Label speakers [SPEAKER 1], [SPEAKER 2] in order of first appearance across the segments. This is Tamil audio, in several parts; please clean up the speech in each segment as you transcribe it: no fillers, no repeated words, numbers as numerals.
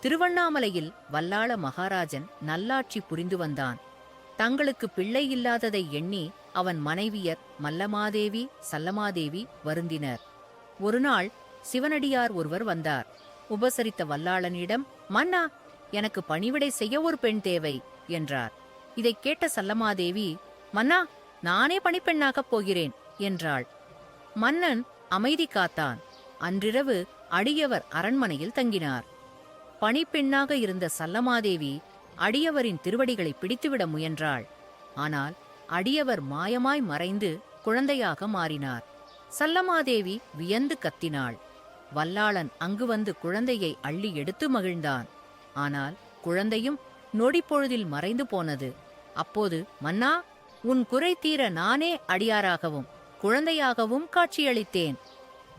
[SPEAKER 1] திருவண்ணாமலையில் வல்லாள மகாராஜன் நல்லாட்சி புரிந்து வந்தான். தங்களுக்கு பிள்ளை இல்லாததை எண்ணி அவன் மனைவியர் மல்லமாதேவி சல்லமாதேவி வருந்தினர். ஒருநாள் சிவனடியார் ஒருவர் வந்தார். உபசரித்த வல்லாளனிடம், மன்னா, எனக்கு பணிவிடை செய்ய ஒரு பெண் தேவை என்றார். இதைக் கேட்ட சல்லமாதேவி, மன்னா, நானே பணிப்பெண்ணாகப் போகிறேன் என்றாள். மன்னன் அமைதி காத்தான். அன்றிரவு அடியவர் அரண்மனையில் தங்கினார். பணிப்பெண்ணாக இருந்த சல்லமாதேவி அடியவரின் திருவடிகளை பிடித்துவிட முயன்றாள். ஆனால் அடியவர் மாயமாய் மறைந்து குழந்தையாக மாறினார். சல்லமாதேவி வியந்து கத்தினாள். வல்லாளன் அங்கு வந்து குழந்தையை அள்ளி எடுத்து மகிழ்ந்தான். ஆனால் குழந்தையும் நொடிப்பொழுதில் மறைந்து போனது. அப்போது, மன்னா, உன் குறை தீர நானே அடியாராகவும் குழந்தையாகவும் காட்சியளித்தேன்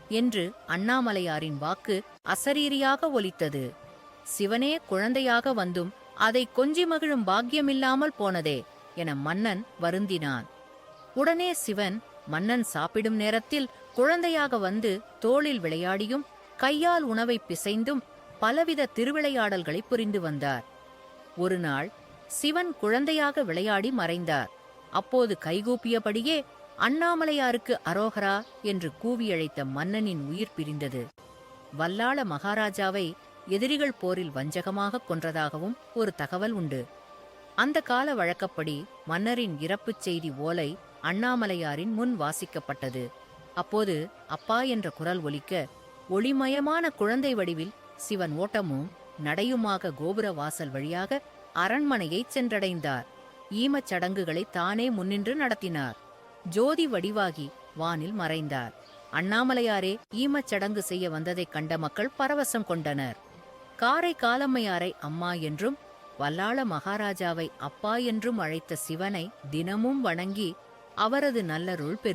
[SPEAKER 1] என்று அண்ணாமலையாரின் வாக்கு அசரீரியாக ஒலித்தது. சிவனே குழந்தையாக வந்தும் அதை கொஞ்சி மகிழும் பாக்கியமில்லாமல் போனதே என மன்னன் வருந்தினான். உடனே சிவன் மன்னன் சாப்பிடும் நேரத்தில் குழந்தையாக வந்து தோளில் விளையாடியும் கையால் உணவை பிசைந்தும் பலவித திருவிளையாடல்களை புரிந்து வந்தார். ஒருநாள் சிவன் குழந்தையாக விளையாடி மறைந்தார். அப்போது கைகூப்பியபடியே அண்ணாமலையாருக்கு அரோகரா என்று கூவியழைத்த மன்னனின் உயிர் பிரிந்தது. வல்லாள மகாராஜாவை எதிரிகள் போரில் வஞ்சகமாக கொன்றதாகவும் ஒரு தகவல் உண்டு. அந்த கால வழக்கப்படி மன்னரின் இறப்புச் செய்தி ஓலை அண்ணாமலையாரின் முன் வாசிக்கப்பட்டது. அப்போது அப்பா என்ற குரல் ஒலிக்க, ஒளிமயமான குழந்தை வடிவில் சிவன் ஓட்டமும் நடையுமாக கோபுர வாசல் வழியாக அரண்மனையைச் சென்றடைந்தார். ஈமச் சடங்குகளை தானே முன்னின்று நடத்தினார். ஜோதி வடிவாகி வானில் மறைந்தார். அண்ணாமலையாரே ஈமச் சடங்கு செய்ய வந்ததைக் கண்ட மக்கள் பரவசம் கொண்டனர். காரை காலம்மையாரை அம்மா என்றும் வல்லாள மகாராஜாவை அப்பா என்றும் அழைத்த சிவனை தினமும் வணங்கி அவரது நல்லருள் பெறு